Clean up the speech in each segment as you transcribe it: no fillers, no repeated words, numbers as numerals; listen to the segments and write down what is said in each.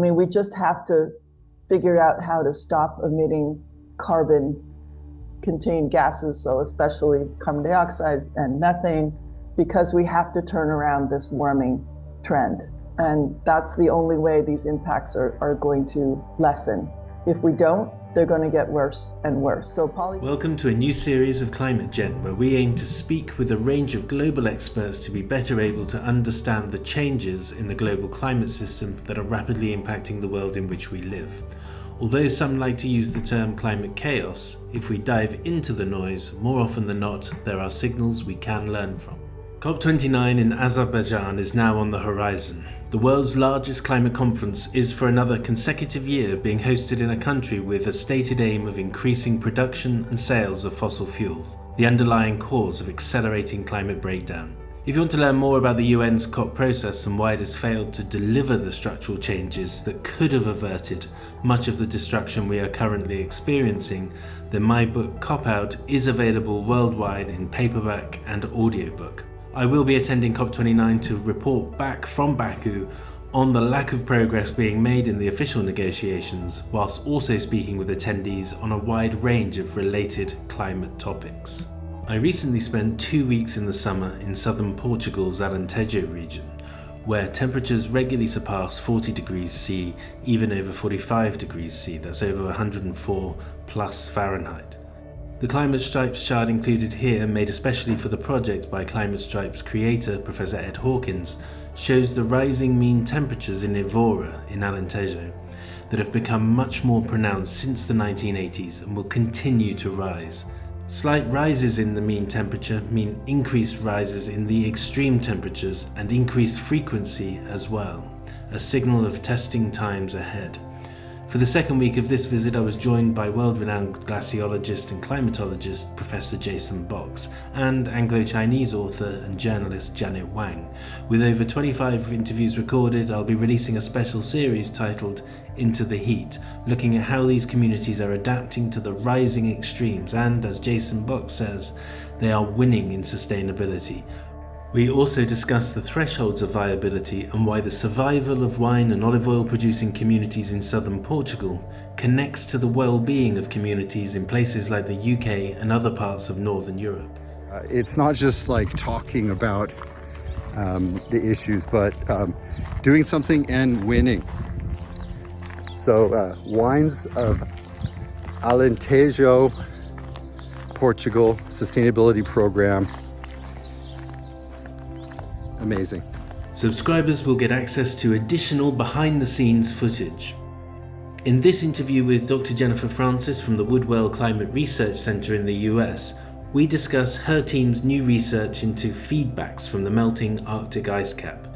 mean, we just have to figure out how to stop emitting carbon-contained gases, so especially carbon dioxide and methane, because we have to turn around this warming trend. And that's the only way these impacts are going to lessen. If we don't, they're going to get worse and worse. Welcome to a new series of ClimateGenn, where we aim to speak with a range of global experts to be better able to understand the changes in the global climate system that are rapidly impacting the world in which we live. Although some like to use the term climate chaos, if we dive into the noise, more often than not, there are signals we can learn from. COP29 in Azerbaijan is now on the horizon. The world's largest climate conference is for another consecutive year being hosted in a country with a stated aim of increasing production and sales of fossil fuels, the underlying cause of accelerating climate breakdown. If you want to learn more about the UN's COP process and why it has failed to deliver the structural changes that could have averted much of the destruction we are currently experiencing, then my book COPOUT is available worldwide in paperback and audiobook. I will be attending COP29 to report back from Baku on the lack of progress being made in the official negotiations, whilst also speaking with attendees on a wide range of related climate topics. I recently spent 2 weeks in the summer in southern Portugal's Alentejo region, where temperatures regularly surpass 40 degrees C, even over 45 degrees C, that's over 104 plus Fahrenheit. The Climate Stripes chart included here, made especially for the project by Climate Stripes creator Professor Ed Hawkins, shows the rising mean temperatures in Evora in Alentejo that have become much more pronounced since the 1980s and will continue to rise. Slight rises in the mean temperature mean increased rises in the extreme temperatures and increased frequency as well, a signal of testing times ahead. For the second week of this visit, I was joined by world-renowned glaciologist and climatologist Professor Jason Box and Anglo-Chinese author and journalist Janet Wang. With over 25 interviews recorded, I'll be releasing a special series titled Into the Heat, looking at how these communities are adapting to the rising extremes and, as Jason Box says, they are winning in sustainability. We also discuss the thresholds of viability and why the survival of wine and olive oil producing communities in southern Portugal connects to the well-being of communities in places like the UK and other parts of northern Europe. It's not just like talking about the issues, but doing something and winning. So Wines of Alentejo, Portugal Sustainability Program. Amazing. Subscribers will get access to additional behind-the-scenes footage. In this interview with Dr. Jennifer Francis from the Woodwell Climate Research Center in the US, we discuss her team's new research into feedbacks from the melting Arctic ice cap.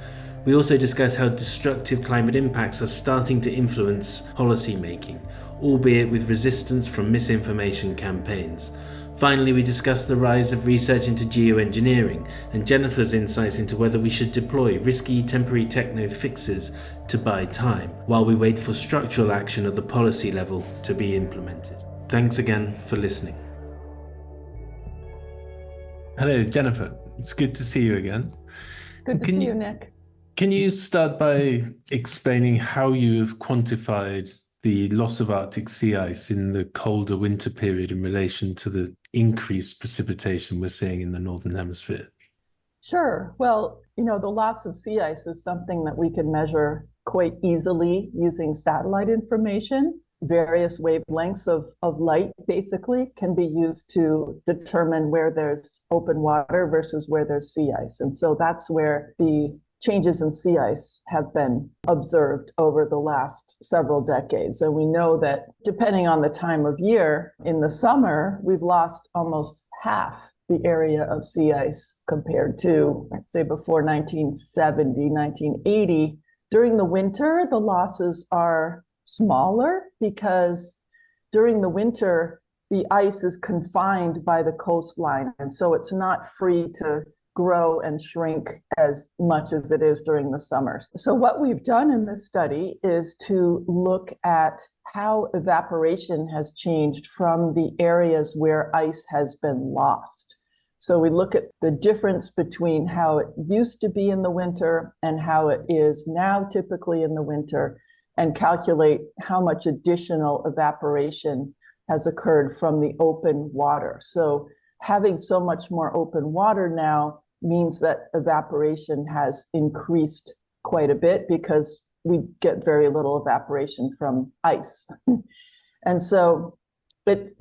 We also discuss how destructive climate impacts are starting to influence policy making, albeit with resistance from misinformation campaigns. Finally, we discuss the rise of research into geoengineering and Jennifer's insights into whether we should deploy risky temporary techno fixes to buy time, while we wait for structural action at the policy level to be implemented. Thanks again for listening. Hello, Jennifer. It's good to see you again. Good to see you, Nick. Can you start by explaining how you've quantified the loss of Arctic sea ice in the colder winter period in relation to the increased precipitation we're seeing in the Northern Hemisphere? Sure. Well, the loss of sea ice is something that we can measure quite easily using satellite information. Various wavelengths of light basically can be used to determine where there's open water versus where there's sea ice. And so that's where the changes in sea ice have been observed over the last several decades. And we know that depending on the time of year, in the summer, we've lost almost half the area of sea ice compared to, say, before 1970, 1980. During the winter, the losses are smaller because during the winter, the ice is confined by the coastline. And so it's not free to grow and shrink as much as it is during the summers. So what we've done in this study is to look at how evaporation has changed from the areas where ice has been lost. So we look at the difference between how it used to be in the winter and how it is now typically in the winter, and calculate how much additional evaporation has occurred from the open water. So having so much more open water now means that evaporation has increased quite a bit because we get very little evaporation from ice. And so it's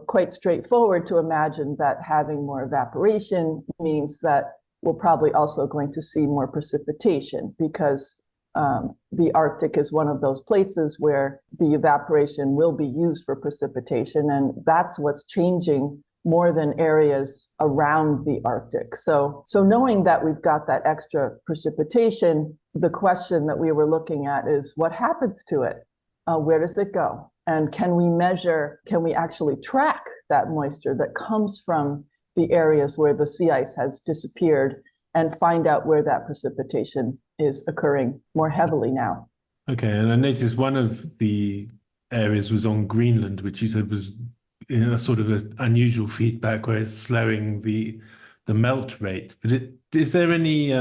quite straightforward to imagine that having more evaporation means that we're probably also going to see more precipitation because the Arctic is one of those places where the evaporation will be used for precipitation, and that's what's changing more than areas around the Arctic. So knowing that we've got that extra precipitation, the question that we were looking at is what happens to it? Where does it go? And can we actually track that moisture that comes from the areas where the sea ice has disappeared and find out where that precipitation is occurring more heavily now? Okay, and I noticed one of the areas was on Greenland, which you said was in a sort of an unusual feedback where it's slowing the melt rate. But is there any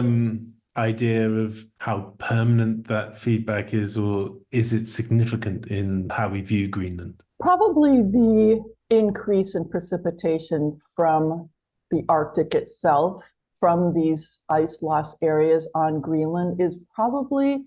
idea of how permanent that feedback is, or is it significant in how we view Greenland? Probably the increase in precipitation from the Arctic itself, from these ice loss areas on Greenland, is probably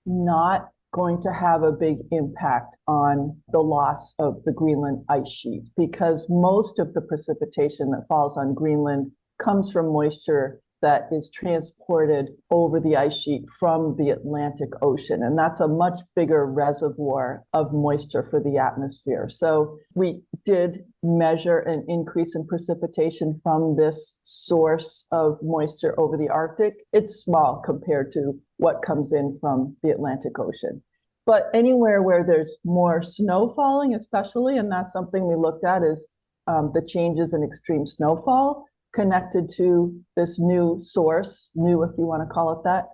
not going to have a big impact on the loss of the Greenland ice sheet, because most of the precipitation that falls on Greenland comes from moisture that is transported over the ice sheet from the Atlantic Ocean. And that's a much bigger reservoir of moisture for the atmosphere. So we did measure an increase in precipitation from this source of moisture over the Arctic. It's small compared to what comes in from the Atlantic Ocean. But anywhere where there's more snow falling, especially, and that's something we looked at, is the changes in extreme snowfall connected to this new source, new if you want to call it that.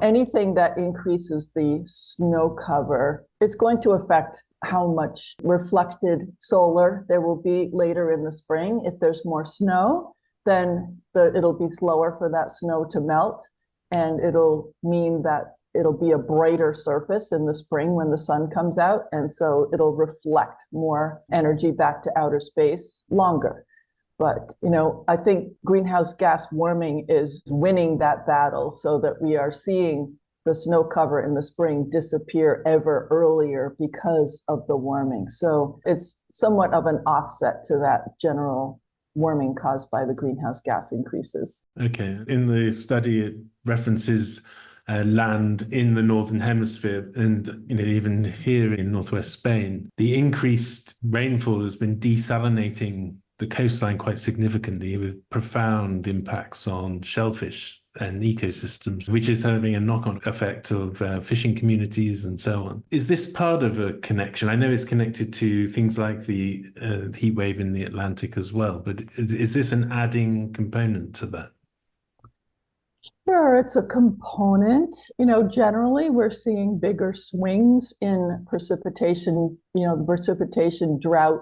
Anything that increases the snow cover, it's going to affect how much reflected solar there will be later in the spring. If there's more snow, then it'll be slower for that snow to melt, and it'll mean that it'll be a brighter surface in the spring when the sun comes out, and so it'll reflect more energy back to outer space longer. But, I think greenhouse gas warming is winning that battle so that we are seeing the snow cover in the spring disappear ever earlier because of the warming. So it's somewhat of an offset to that general warming caused by the greenhouse gas increases. Okay. In the study, it references land in the Northern Hemisphere, and even here in northwest Spain, the increased rainfall has been desalinating the coastline quite significantly, with profound impacts on shellfish and ecosystems, which is having a knock-on effect of fishing communities and so on. Is this part of a connection? I know it's connected to things like the heat wave in the Atlantic as well, but is this an adding component to that? Sure, it's a component. Generally we're seeing bigger swings in precipitation, the precipitation drought,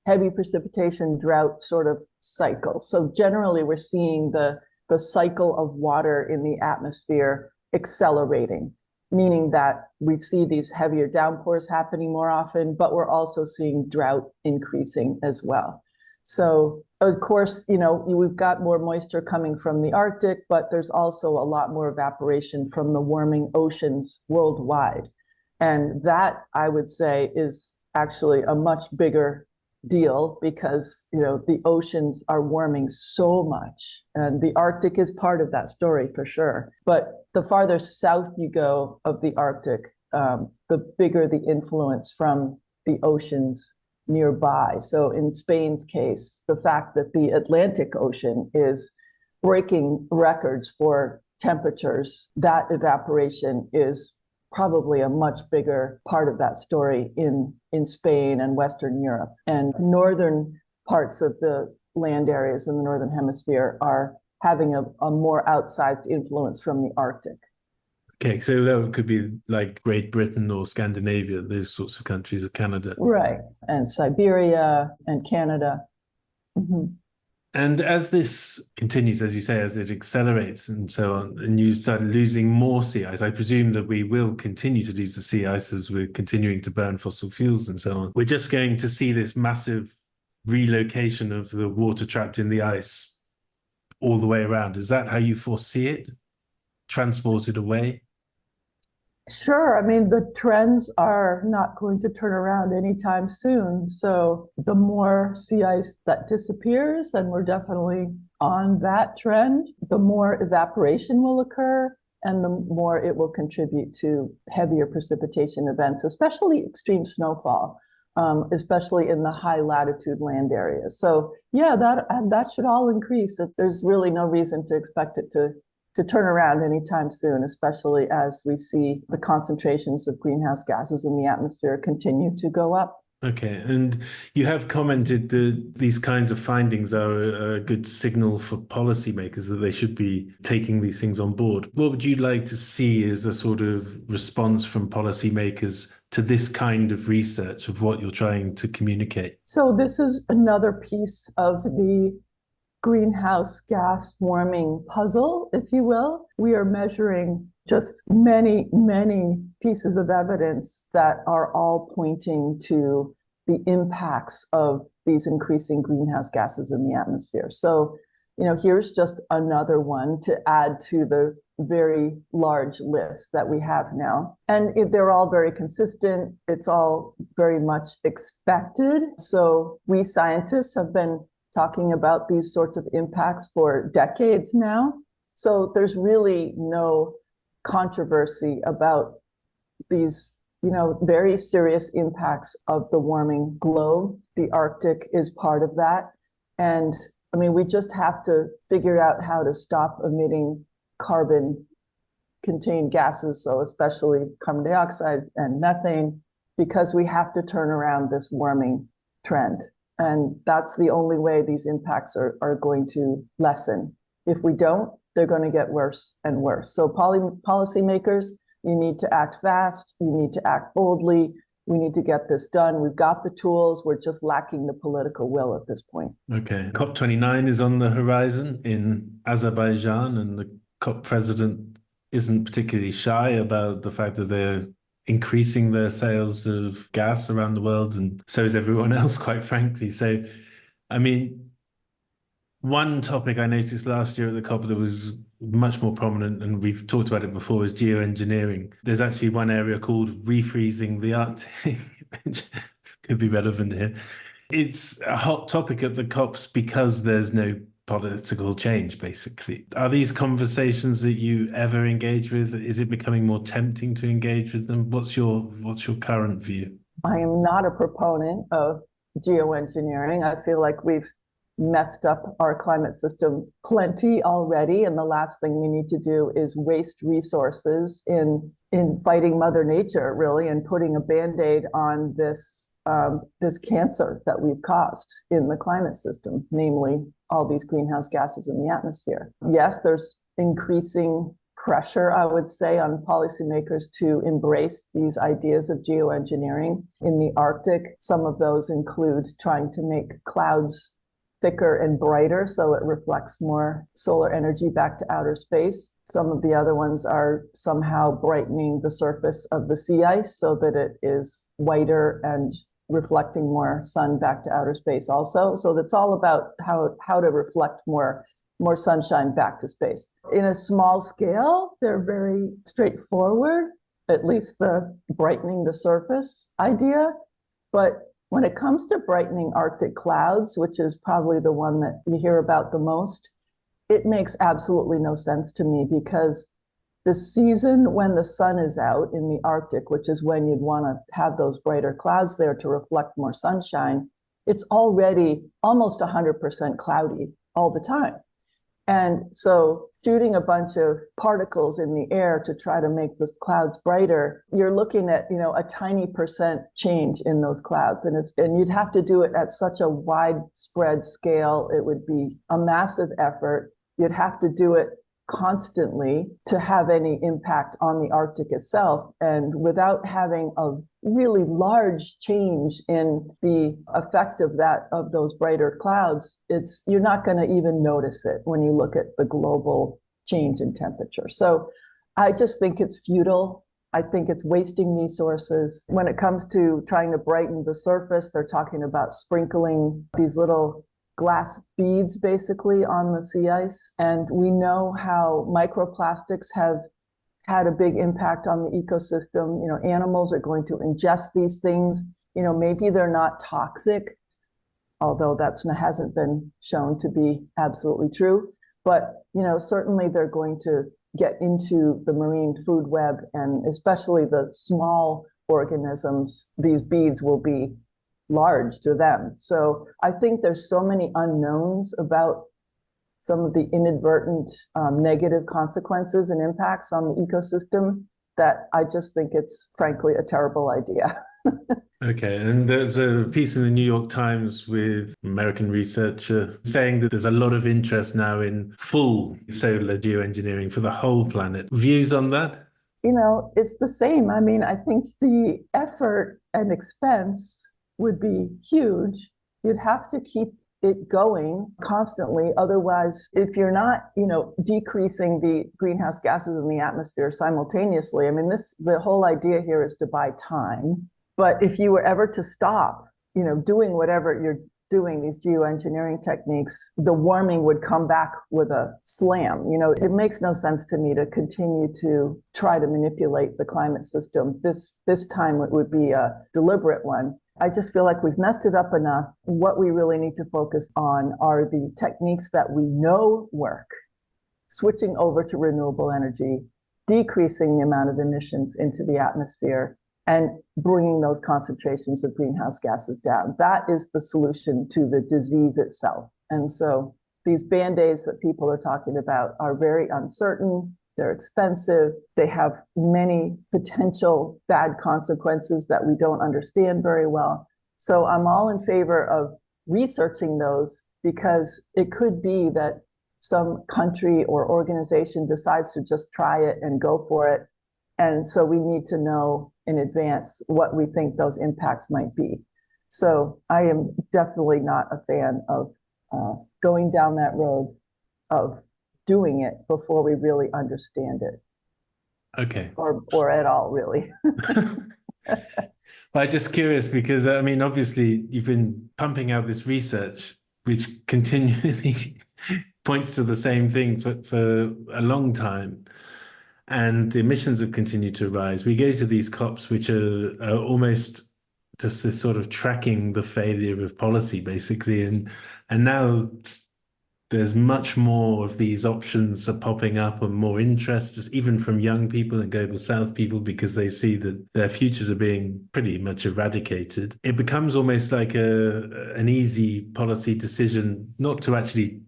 heavy precipitation drought sort of cycle. So generally we're seeing the cycle of water in the atmosphere accelerating, meaning that we see these heavier downpours happening more often, but we're also seeing drought increasing as well. So of course, we've got more moisture coming from the Arctic, but there's also a lot more evaporation from the warming oceans worldwide. And that, I would say, is actually a much bigger deal because, the oceans are warming so much, and the Arctic is part of that story for sure. But the farther south you go of the Arctic, the bigger the influence from the oceans nearby. So in Spain's case, the fact that the Atlantic Ocean is breaking records for temperatures, that evaporation is probably a much bigger part of that story in Spain and Western Europe. And northern parts of the land areas in the Northern Hemisphere are having a more outsized influence from the Arctic. Okay, so that could be like Great Britain or Scandinavia, those sorts of countries, or Canada. Right, and Siberia and Canada. Mm-hmm. And as this continues, as you say, as it accelerates and so on, and you start losing more sea ice, I presume that we will continue to lose the sea ice as we're continuing to burn fossil fuels and so on. We're just going to see this massive relocation of the water trapped in the ice all the way around. Is that how you foresee it? Transported away? Sure. I mean, the trends are not going to turn around anytime soon. So the more sea ice that disappears, and we're definitely on that trend, the more evaporation will occur and the more it will contribute to heavier precipitation events, especially extreme snowfall, especially in the high latitude land areas. So yeah, that should all increase. There's really no reason to expect it to turn around anytime soon, especially as we see the concentrations of greenhouse gases in the atmosphere continue to go up. Okay, and you have commented that these kinds of findings are a good signal for policymakers that they should be taking these things on board. What would you like to see as a sort of response from policymakers to this kind of research of what you're trying to communicate? So this is another piece of the greenhouse gas warming puzzle, if you will. We are measuring just many, many pieces of evidence that are all pointing to the impacts of these increasing greenhouse gases in the atmosphere. So, here's just another one to add to the very large list that we have now. And they're all very consistent. It's all very much expected. So we scientists have been talking about these sorts of impacts for decades now. So there's really no controversy about these, very serious impacts of the warming globe. The Arctic is part of that. And I mean, we just have to figure out how to stop emitting carbon-contained gases, so especially carbon dioxide and methane, because we have to turn around this warming trend. And that's the only way these impacts are going to lessen. If we don't, they're going to get worse and worse. So policymakers, you need to act fast. You need to act boldly. We need to get this done. We've got the tools. We're just lacking the political will at this point. Okay. COP29 is on the horizon in Azerbaijan, and the COP president isn't particularly shy about the fact that they're increasing their sales of gas around the world, and so is everyone else, quite frankly. So, I mean, one topic I noticed last year at the COP that was much more prominent, and we've talked about it before, is geoengineering. There's actually one area called refreezing the Arctic, which could be relevant here. It's a hot topic at the COPs because there's no political change, basically. Are these conversations that you ever engage with? Is it becoming more tempting to engage with them? What's your current view? I am not a proponent of geoengineering. I feel like we've messed up our climate system plenty already, and the last thing we need to do is waste resources in fighting Mother Nature, really, and putting a Band-Aid on this cancer that we've caused in the climate system, namely all these greenhouse gases in the atmosphere. Yes, there's increasing pressure, I would say, on policymakers to embrace these ideas of geoengineering. In the Arctic, some of those include trying to make clouds thicker and brighter so it reflects more solar energy back to outer space. Some of the other ones are somehow brightening the surface of the sea ice so that it is whiter and reflecting more sun back to outer space also. So that's all about how to reflect more sunshine back to space. In a small scale, they're very straightforward, at least the brightening the surface idea. But when it comes to brightening Arctic clouds, which is probably the one that you hear about the most, it makes absolutely no sense to me, because the season when the sun is out in the Arctic, which is when you'd want to have those brighter clouds there to reflect more sunshine, it's already almost 100% cloudy all the time. And so shooting a bunch of particles in the air to try to make the clouds brighter, you're looking at, a tiny percent change in those clouds. And you'd have to do it at such a widespread scale. It would be a massive effort. You'd have to do it constantly to have any impact on the Arctic itself. And without having a really large change in the effect of those brighter clouds, you're not going to even notice it when you look at the global change in temperature. So I just think it's futile. I think it's wasting resources. When it comes to trying to brighten the surface, they're talking about sprinkling these little glass beads basically on the sea ice. And we know how microplastics have had a big impact on the ecosystem. Animals are going to ingest these things. Maybe they're not toxic, although that hasn't been shown to be absolutely true. But, certainly they're going to get into the marine food web, and especially the small organisms, these beads will be large to them. So I think there's so many unknowns about some of the inadvertent negative consequences and impacts on the ecosystem that I just think it's frankly a terrible idea. Okay, and there's a piece in the New York Times with American researcher saying that there's a lot of interest now in full solar geoengineering for the whole planet. Views on that? It's the same. I mean, I think the effort and expense would be huge. You'd have to keep it going constantly. Otherwise, if you're not, decreasing the greenhouse gases in the atmosphere simultaneously, I mean, the whole idea here is to buy time. But if you were ever to stop, doing whatever you're doing, these geoengineering techniques, the warming would come back with a slam. It makes no sense to me to continue to try to manipulate the climate system. This time it would be a deliberate one. I just feel like we've messed it up enough. What we really need to focus on are the techniques that we know work, switching over to renewable energy, decreasing the amount of emissions into the atmosphere, and bringing those concentrations of greenhouse gases down. That is the solution to the disease itself. And so these Band-Aids that people are talking about are very uncertain. They're expensive. They have many potential bad consequences that we don't understand very well. So I'm all in favor of researching those, because it could be that some country or organization decides to just try it and go for it. And so we need to know in advance what we think those impacts might be. So I am definitely not a fan of going down that road of doing it before we really understand it. Okay. Or at all, really. I'm just curious because, I mean, obviously you've been pumping out this research which continually points to the same thing for a long time. And the emissions have continued to rise. We go to these COPs, which are almost just this sort of tracking the failure of policy, basically. And now there's much more of these options are popping up and more interest, just even from young people and global south people, because they see that their futures are being pretty much eradicated. It becomes almost like an easy policy decision, not to actually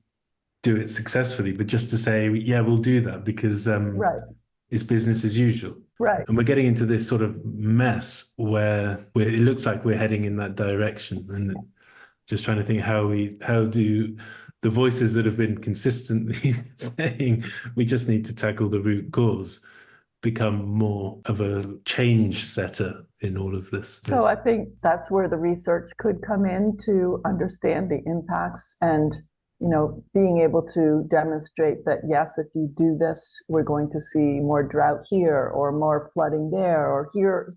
do it successfully, but just to say, yeah, we'll do that because Right. It's business as usual. Right. And we're getting into this sort of mess where it looks like we're heading in that direction. And just trying to think how do the voices that have been consistently saying we just need to tackle the root cause become more of a change setter in all of this. So I think that's where the research could come in to understand the impacts and being able to demonstrate that, yes, if you do this, we're going to see more drought here or more flooding there, or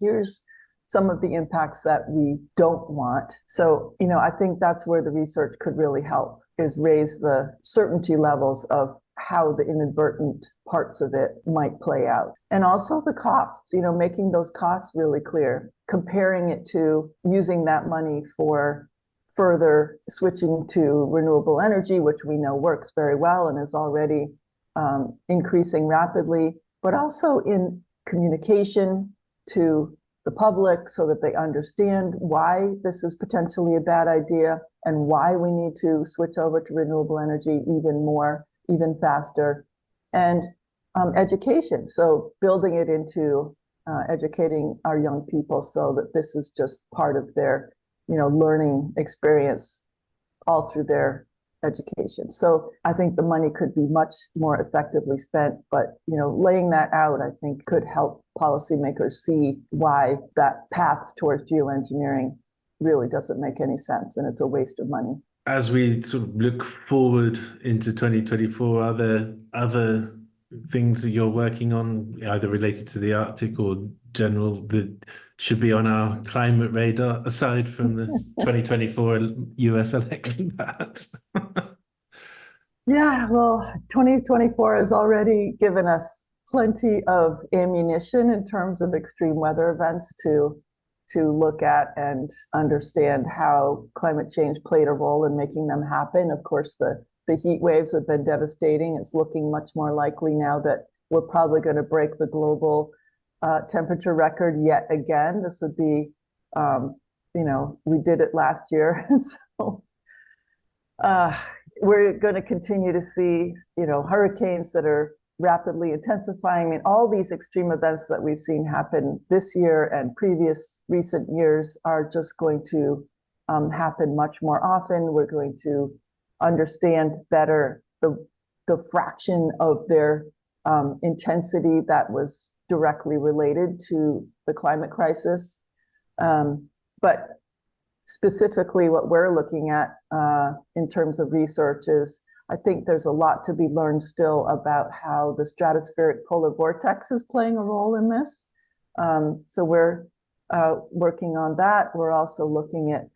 here's some of the impacts that we don't want. So, I think that's where the research could really help, is raise the certainty levels of how the inadvertent parts of it might play out. And also the costs, making those costs really clear, comparing it to using that money for further switching to renewable energy, which we know works very well and is already increasing rapidly, but also in communication to the public so that they understand why this is potentially a bad idea and why we need to switch over to renewable energy even faster, and education. So building it into educating our young people so that this is just part of their learning experience all through their education. So I think the money could be much more effectively spent, but laying that out, I think, could help policymakers see why that path towards geoengineering really doesn't make any sense and it's a waste of money. As we sort of look forward into 2024, are there other things that you're working on, either related to the Arctic or general, that should be on our climate radar, aside from the 2024 US election, perhaps? Yeah, well, 2024 has already given us plenty of ammunition in terms of extreme weather events to look at and understand how climate change played a role in making them happen. Of course, the heat waves have been devastating. It's looking much more likely now that we're probably going to break the global temperature record yet again. This would be, we did it last year. So we're going to continue to see, hurricanes that are rapidly intensifying. I mean, all these extreme events that we've seen happen this year and previous recent years are just going to happen much more often. We're going to understand better the fraction of their intensity that was directly related to the climate crisis. But specifically what we're looking at in terms of research is, I think there's a lot to be learned still about how the stratospheric polar vortex is playing a role in this. So we're working on that. We're also looking at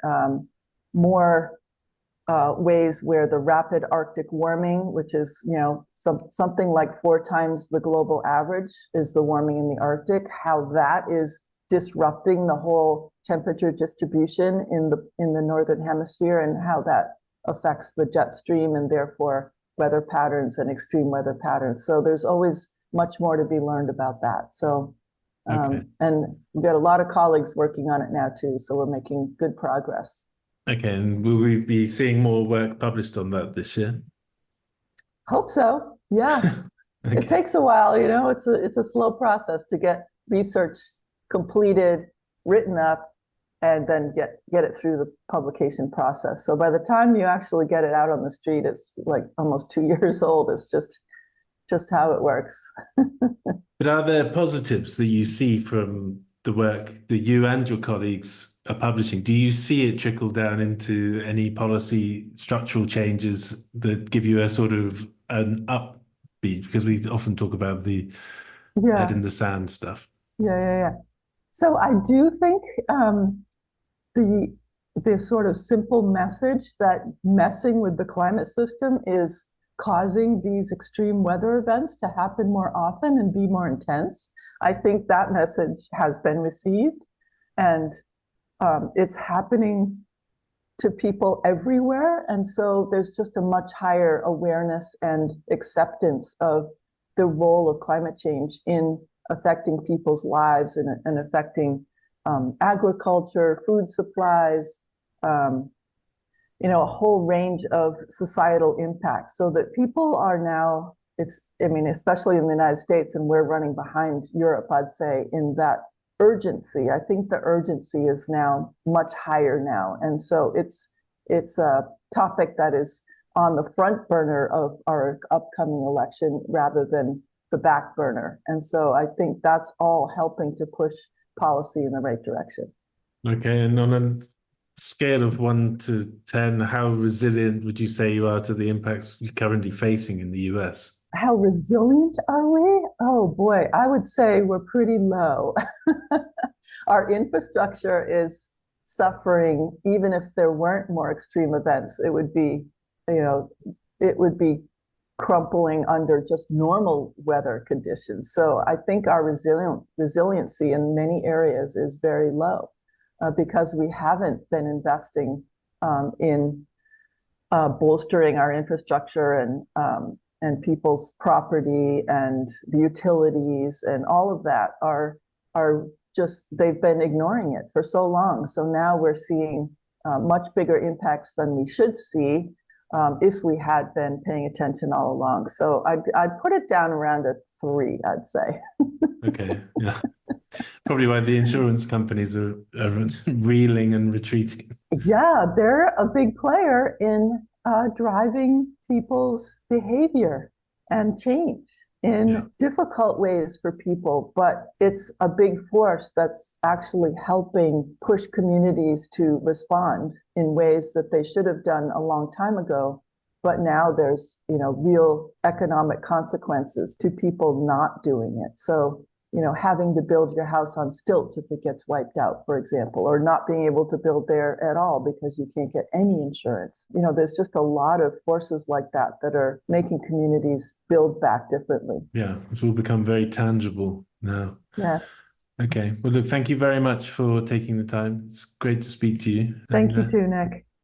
more ways where the rapid Arctic warming, which is something like 4 times the global average is the warming in the Arctic, how that is disrupting the whole temperature distribution in the northern hemisphere, and how that affects the jet stream and therefore weather patterns and extreme weather patterns. So there's always much more to be learned about that. So and we've got a lot of colleagues working on it now too, so we're making good progress. Okay, and will we be seeing more work published on that this year? Hope so. Yeah. Okay. It takes a while, it's a slow process to get research completed, written up, and then get it through the publication process. So by the time you actually get it out on the street, it's like almost 2 years old. It's just how it works. But are there positives that you see from the work that you and your colleagues are publishing? Do you see it trickle down into any policy structural changes that give you a sort of an upbeat? Because we often talk about the head in the sand stuff. Yeah. So I do think the sort of simple message that messing with the climate system is causing these extreme weather events to happen more often and be more intense. I think that message has been received, and it's happening to people everywhere. And so there's just a much higher awareness and acceptance of the role of climate change in affecting people's lives and affecting agriculture, food supplies, a whole range of societal impacts, so that people are now, especially in the United States, and we're running behind Europe, I'd say, in that urgency. I think the urgency is now much higher now. And so it's a topic that is on the front burner of our upcoming election rather than the back burner. And so I think that's all helping to push policy in the right direction. Okay, and on a scale of 1 to 10, how resilient would you say you are to the impacts you're currently facing in the US? How resilient are we? Oh boy, I would say we're pretty low. Our infrastructure is suffering. Even if there weren't more extreme events, it would be crumpling under just normal weather conditions. So I think our resiliency in many areas is very low because we haven't been investing in bolstering our infrastructure and people's property, and the utilities and all of that are just, they've been ignoring it for so long. So now we're seeing much bigger impacts than we should see if we had been paying attention all along. So I'd put it down around a 3, I'd say. Okay, yeah. Probably why the insurance companies are reeling and retreating. Yeah, they're a big player in driving people's behavior and change in difficult ways for people, but it's a big force that's actually helping push communities to respond in ways that they should have done a long time ago. But now there's, real economic consequences to people not doing it. So, having to build your house on stilts if it gets wiped out, for example, or not being able to build there at all because you can't get any insurance. There's just a lot of forces like that that are making communities build back differently. Yeah, it's all become very tangible now. Yes. Okay. Well, look, thank you very much for taking the time. It's great to speak to you. Thank you too, Nick.